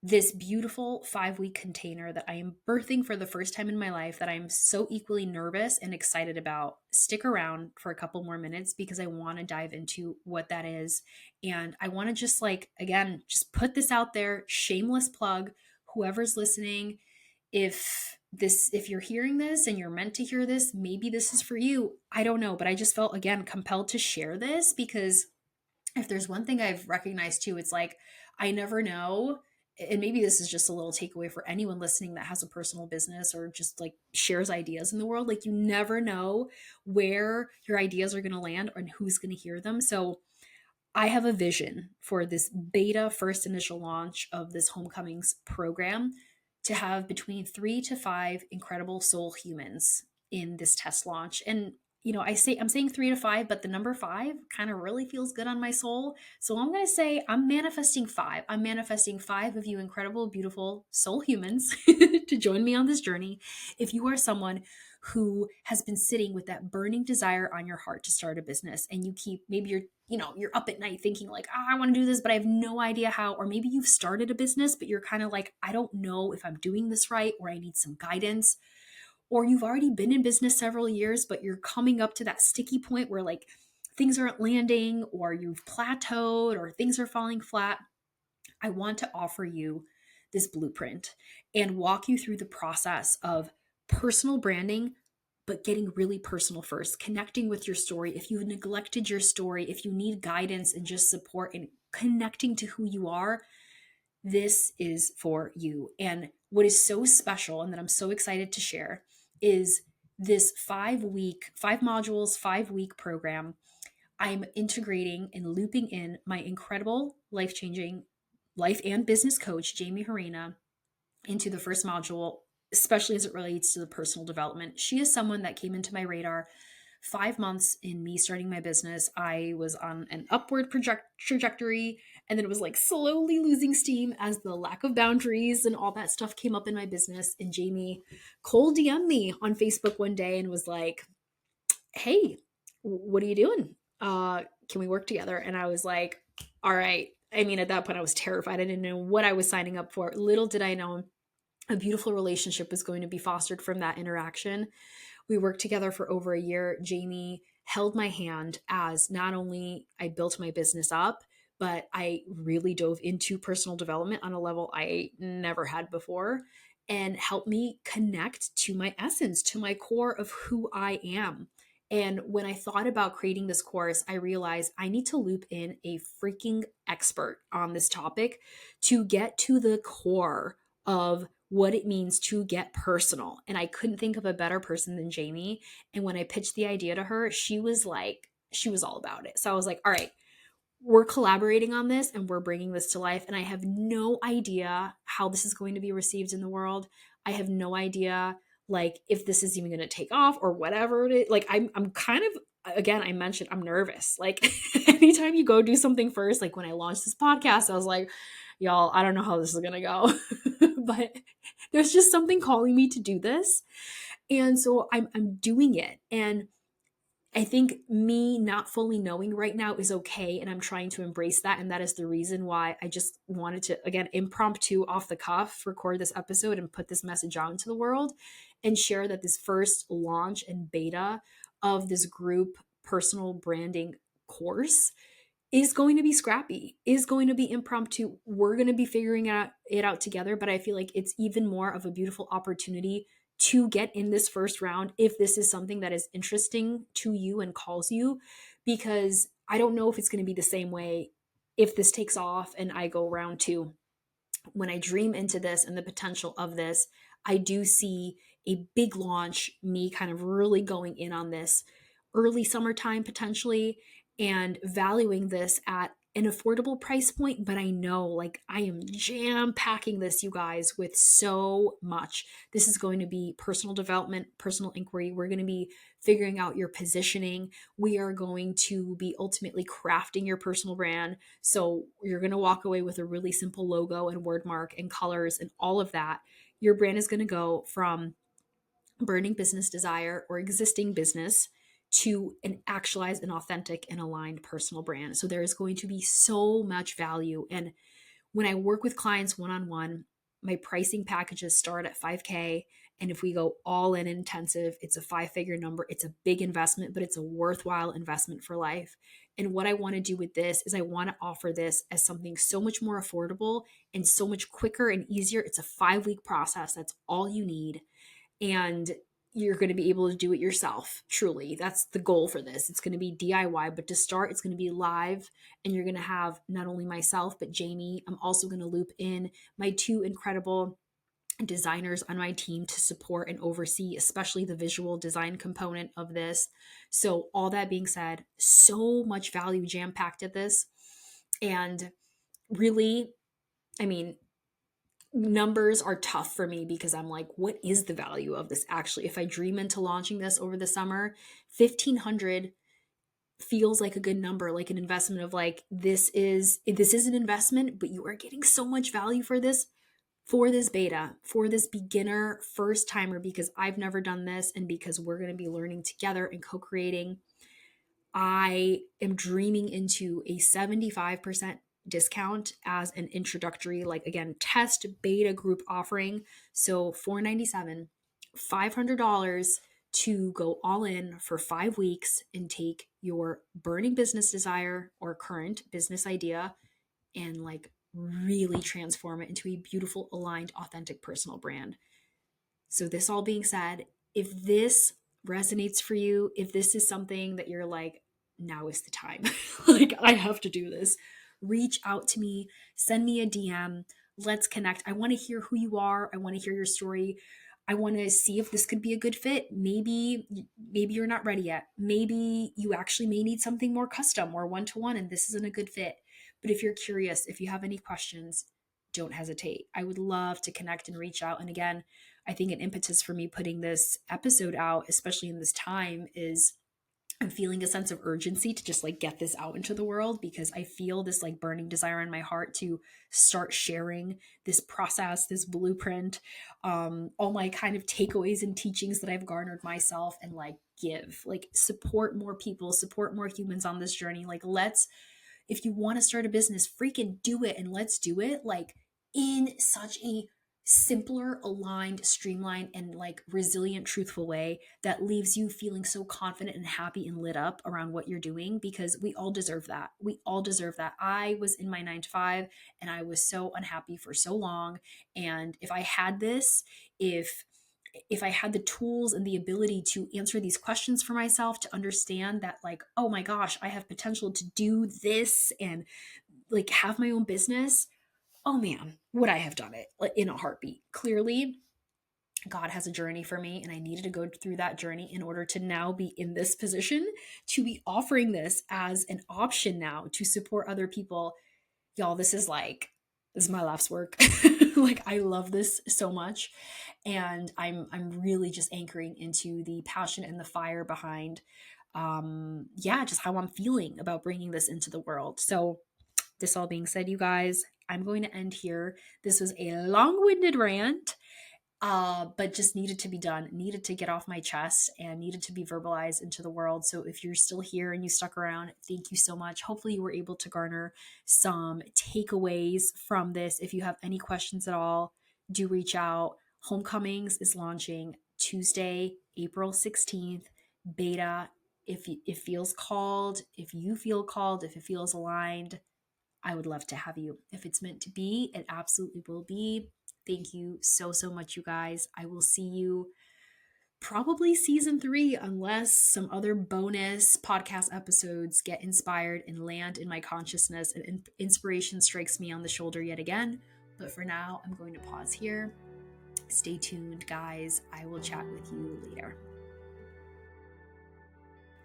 this beautiful 5-week container that I am birthing for the first time in my life, that I'm so equally nervous and excited about, stick around for a couple more minutes because I want to dive into what that is. And I want to just again, just put this out there, shameless plug, whoever's listening. If you're hearing this and you're meant to hear this, maybe this is for you. I don't know, but I just felt, again, compelled to share this because if there's one thing I've recognized too, it's I never know. And maybe this is just a little takeaway for anyone listening that has a personal business or just shares ideas in the world. You never know where your ideas are going to land and who's going to hear them. So I have a vision for this beta first initial launch of this Homecomings program to have between 3 to 5 incredible soul humans in this test launch. And I'm saying 3 to 5, but the number 5 kind of really feels good on my soul. So I'm going to say I'm manifesting 5. I'm manifesting 5 of you incredible, beautiful soul humans to join me on this journey. If you are someone who has been sitting with that burning desire on your heart to start a business, and you keep, maybe you're up at night thinking I want to do this, but I have no idea how, or maybe you've started a business, but you're kind of I don't know if I'm doing this right, or I need some guidance. Or you've already been in business several years, but you're coming up to that sticky point where things aren't landing, or you've plateaued, or things are falling flat. I want to offer you this blueprint and walk you through the process of personal branding, but getting really personal first, connecting with your story. If you've neglected your story, if you need guidance and just support and connecting to who you are, this is for you. And what is so special and that I'm so excited to share is this 5 modules, 5-week program. I'm integrating and looping in my incredible life-changing life and business coach, Jamie Harina, into the first module, especially as it relates to the personal development. She is someone that came into my radar 5 months in me starting my business. I was on an upward trajectory, and then it was slowly losing steam as the lack of boundaries and all that stuff came up in my business. And Jamie cold DM'd me on Facebook one day and was like, "Hey, what are you doing? Can we work together?" And I was like, all right. I mean, at that point I was terrified. I didn't know what I was signing up for. Little did I know a beautiful relationship was going to be fostered from that interaction. We worked together for over a year. Jamie held my hand as not only I built my business up, but I really dove into personal development on a level I never had before, and helped me connect to my essence, to my core of who I am. And when I thought about creating this course, I realized I need to loop in a freaking expert on this topic to get to the core of what it means to get personal. And I couldn't think of a better person than Jamie. And when I pitched the idea to her, she was all about it. So I was like, all right, we're collaborating on this and we're bringing this to life. And I have no idea how this is going to be received in the world. I have no idea if this is even going to take off or whatever it is. I'm kind of, again, I mentioned I'm nervous. Anytime you go do something first, when I launched this podcast, I was like, y'all, I don't know how this is going to go, but there's just something calling me to do this. And so I'm doing it. And I think me not fully knowing right now is okay. And I'm trying to embrace that. And that is the reason why I just wanted to, again, impromptu, off the cuff, record this episode and put this message out into the world. and share that this first launch and beta of this group personal branding course is going to be scrappy, is going to be impromptu. We're going to be figuring it out together, but I feel like it's even more of a beautiful opportunity to get in this first round if this is something that is interesting to you and calls you, because I don't know if it's going to be the same way if this takes off and I go round two. When I dream into this and the potential of this, I do see a big launch, me kind of really going in on this early summertime potentially, and valuing this at an affordable price point. But I know, like, I am jam packing this, you guys, with so much. This is going to be personal development, personal inquiry. We're going to be figuring out your positioning. We are going to be ultimately crafting your personal brand. So you're going to walk away with a really simple logo and word mark and colors and all of that. Your brand is going to go from burning business desire or existing business to an actualized and authentic and aligned personal brand. So there is going to be so much value. And when I work with clients one-on-one, my pricing packages start at 5K. And if we go all in intensive, it's a 5-figure number. It's a big investment, but it's a worthwhile investment for life. And what I want to do with this is I want to offer this as something so much more affordable and so much quicker and easier. It's a 5-week process. That's all you need. And you're going to be able to do it yourself. Truly, that's the goal for this. It's going to be DIY, but to start, it's going to be live, and you're going to have not only myself but Jamie. I'm also going to loop in my 2 incredible designers on my team to support and oversee, especially the visual design component of this. So all that being said, so much value jam packed at this. And really, I mean, numbers are tough for me because I'm like, what is the value of this actually? If I dream into launching this over the summer, 1,500 feels like a good number, like an investment of like, this is an investment, but you are getting so much value for this beta, for this beginner first timer, because I've never done this and because we're going to be learning together and co-creating. I am dreaming into a 75% discount as an introductory, like, again, test beta group offering. So $497, $500 to go all in for 5 weeks and take your burning business desire or current business idea and like really transform it into a beautiful, aligned, authentic personal brand. So, this all being said, if this resonates for you, if this is something that you're like, now is the time, like, I have to do this, reach out to me, send me a DM, let's connect. I want to hear who you are. I want to hear your story. I want to see if this could be a good fit. Maybe you're not ready yet. Maybe you actually may need something more custom or one-to-one and this isn't a good fit. But if you're curious, if you have any questions, don't hesitate. I would love to connect and reach out. And again, I think an impetus for me putting this episode out, especially in this time, is I'm feeling a sense of urgency to just like get this out into the world, because I feel this like burning desire in my heart to start sharing this process, this blueprint, all my kind of takeaways and teachings that I've garnered myself, and like support more people, support more humans on this journey. Like, if you want to start a business, freaking do it, and let's do it like in such a simpler, aligned, streamlined, and like resilient, truthful way that leaves you feeling so confident and happy and lit up around what you're doing, because we all deserve that. We all deserve that. I was in my 9 to 5 and I was so unhappy for so long. And if I had this, if I had the tools and the ability to answer these questions for myself, to understand that, like, oh my gosh, I have potential to do this and like have my own business, oh man, would I have done it in a heartbeat? Clearly, God has a journey for me, and I needed to go through that journey in order to now be in this position, to be offering this as an option now to support other people. Y'all, this is my life's work. Like, I love this so much, and I'm really just anchoring into the passion and the fire behind just how I'm feeling about bringing this into the world. So, this all being said, you guys, I'm going to end here. This was a long-winded rant, but just needed to be done, needed to get off my chest, and needed to be verbalized into the world. So if you're still here and you stuck around, thank you so much. Hopefully you were able to garner some takeaways from this. If you have any questions at all, do reach out. Homecomings is launching Tuesday, April 16th, beta. If it feels called, if you feel called, if it feels aligned, I would love to have you. If it's meant to be, it absolutely will be. Thank you so, so much, you guys. I will see you probably season 3, unless some other bonus podcast episodes get inspired and land in my consciousness and inspiration strikes me on the shoulder yet again. But for now, I'm going to pause here. Stay tuned, guys. I will chat with you later.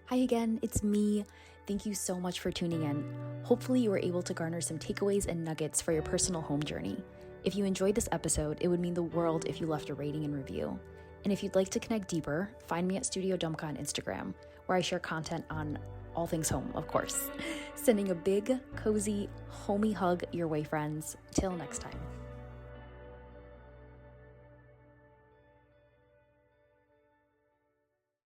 Hi again, it's me. Thank you so much for tuning in. Hopefully you were able to garner some takeaways and nuggets for your personal home journey. If you enjoyed this episode, it would mean the world if you left a rating and review. And if you'd like to connect deeper, find me at Studio Dumka on Instagram, where I share content on all things home, of course. Sending a big, cozy, homey hug your way, friends. Till next time.